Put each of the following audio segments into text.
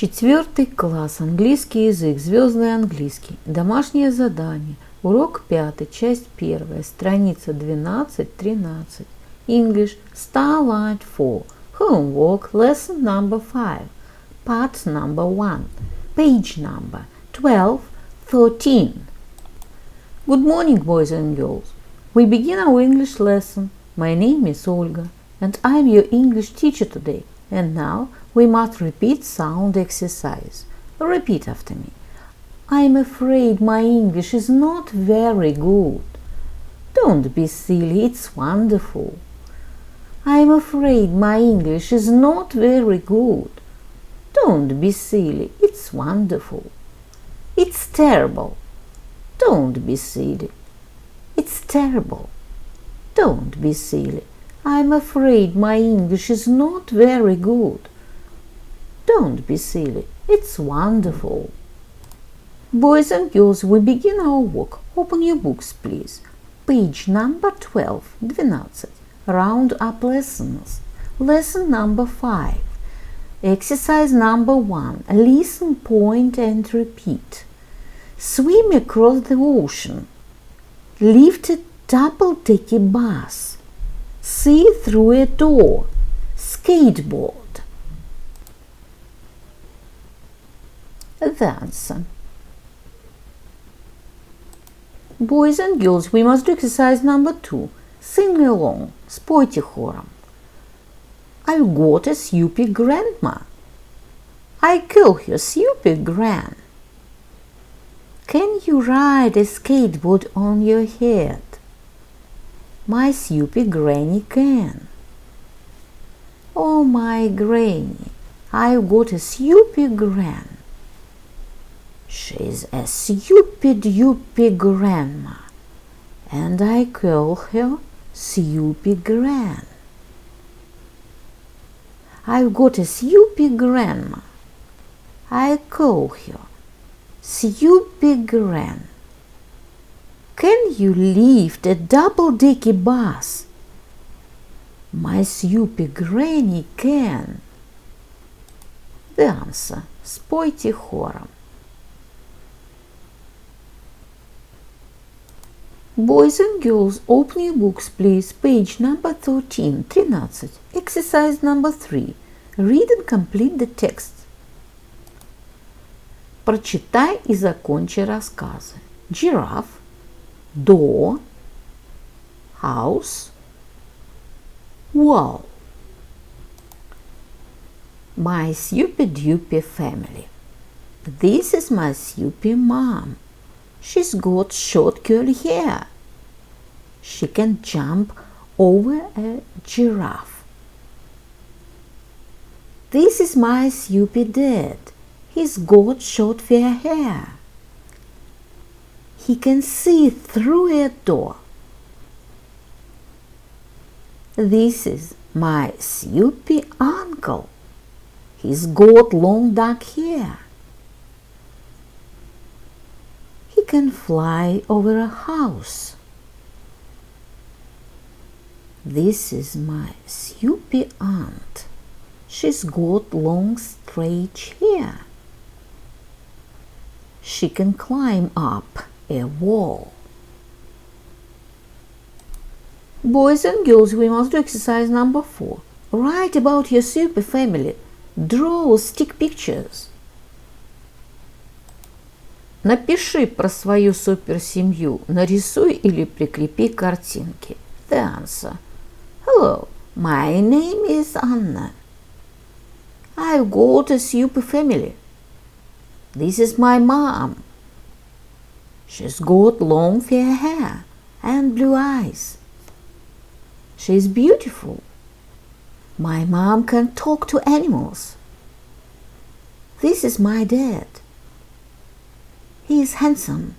Четвертый класс. Английский язык. Звездный английский. Домашнее задание. Урок 5. Часть 1. Страница 12-13. English. Starlight 4. Homework. Lesson number 5. Part number 1. Page number 12-13. Good morning, boys and girls. We begin our English lesson. My name is Olga, and I'm your English teacher today. And now we must repeat sound exercise. Repeat after me. I'm afraid my English is not very good. Don't be silly, it's wonderful. I'm afraid my English is not very good. Don't be silly, it's wonderful. It's terrible. Don't be silly. It's terrible. Don't be silly. I'm afraid my English is not very good. Don't be silly. It's wonderful. Boys and girls, we begin our work. Open your books, please. Page number 12. Round up lessons. Lesson number 5. Exercise number 1. Listen, point and repeat. Swim across the ocean. Lift a double-decker bus. See through a door. Skateboard. The answer. Boys and girls, we must do exercise number 2. Sing along. Спойте хором. I've got a soupy grandma. I call her Soupy Gran. Can you ride a skateboard on your head? My Soupy Granny can. Oh, my Granny, I've got a Soupy Gran. She's a soupy-doopy grandma, and I call her Soupy Gran. I've got a soupy grandma. I call her Soupy Gran. Can you lift a double-decker bus? My Soupy Granny can. The answer. Спойте хором. Boys and girls, open your books, please. Page number 13. Exercise number 3. Read and complete the text. Прочитай и закончи рассказы. Giraffe. Door. House. Wall. My soupy-doopy family. This is my soupy mom. She's got short curly hair. She can jump over a giraffe. This is my soupy dad. He's got short fair hair. He can see through a door. This is my soupy uncle. He's got long dark hair. He can fly over a house. This is my soupy aunt. She's got long straight hair. She can climb up a wall. Boys and girls, we must do exercise number 4. Write about your soupy family. Draw stick pictures. Напиши про свою суперсемью. Нарисуй или прикрепи картинки. The answer. Hello, my name is Anna. I've got a soupy family. This is my mom. She's got long fair hair and blue eyes. She's beautiful. My mom can talk to animals. This is my dad. He is handsome.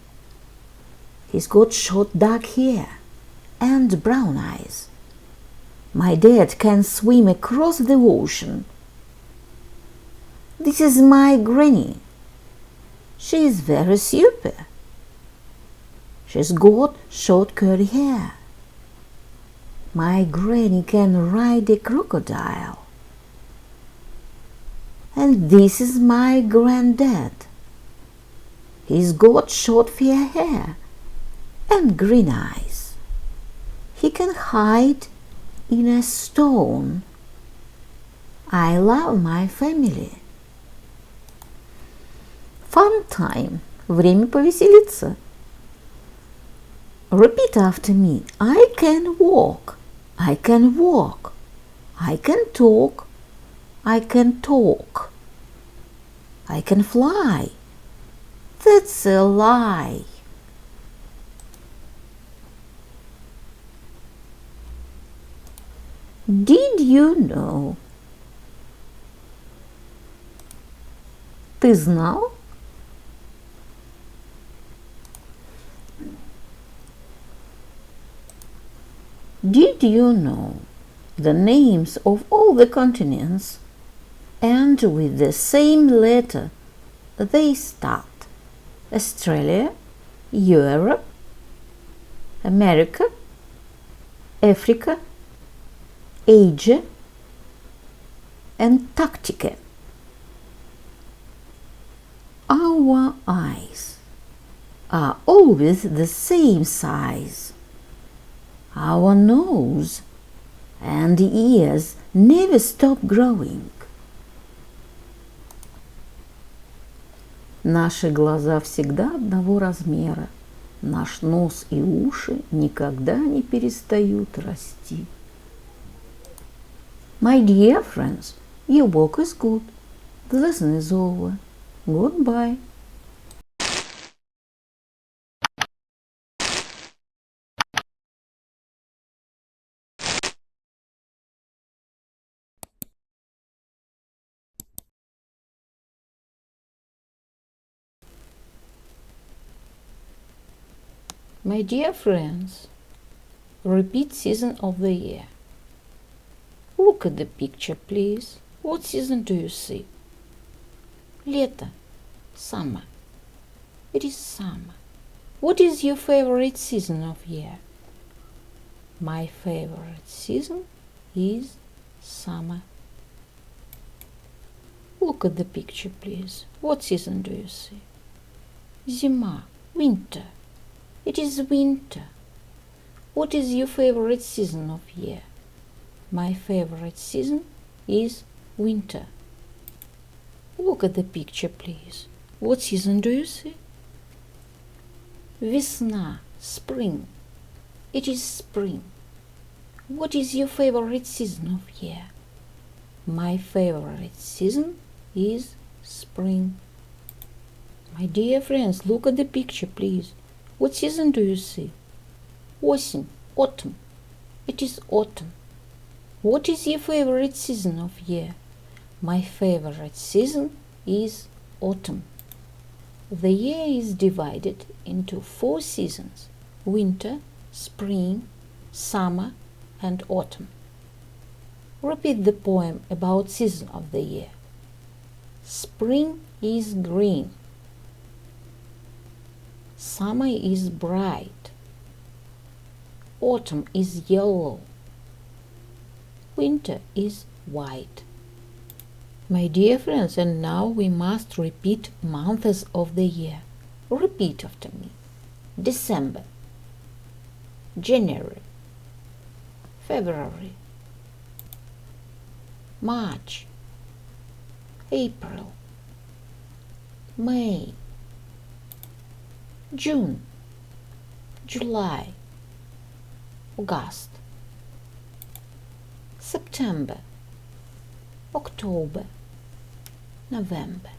He's got short dark hair and brown eyes. My dad can swim across the ocean. This is my granny. She is very soupy. She's got short curly hair. My granny can ride a crocodile. And this is my granddad. He's got short fair hair and green eyes. He can hide in a stone. I love my family. Fun time. Время повеселиться. Repeat after me. I can walk. I can walk. I can talk. I can talk. I can fly. That's a lie. Did you know? Ты знал? Did you know the names of all the continents end with the same letter they start? Australia, Europe, America, Africa, Asia, Antarctica. Our eyes are always the same size. Our nose and ears never stop growing. Наши глаза всегда одного размера. Наш нос и уши никогда не перестают расти. My dear friends, your work is good. The lesson is over. Goodbye. My dear friends, repeat season of the year. Look at the picture, please. What season do you see? Лето. Summer. It is summer. What is your favorite season of year? My favorite season is summer. Look at the picture, please. What season do you see? Зима. Winter. It is winter. What is your favorite season of year? My favorite season is winter. Look at the picture, please. What season do you see? Весна, spring. It is spring. What is your favorite season of year? My favorite season is spring. My dear friends, look at the picture, please. What season do you see? Осень, autumn. It is autumn. What is your favorite season of year? My favorite season is autumn. The year is divided into 4 seasons: winter, spring, summer, and autumn. Repeat the poem about season of the year. Spring is green. Summer is bright. Autumn is yellow. Winter is white. My dear friends, and now we must repeat months of the year. Repeat after me. December, January, February, March, April, May, June, July, August, September, October, November.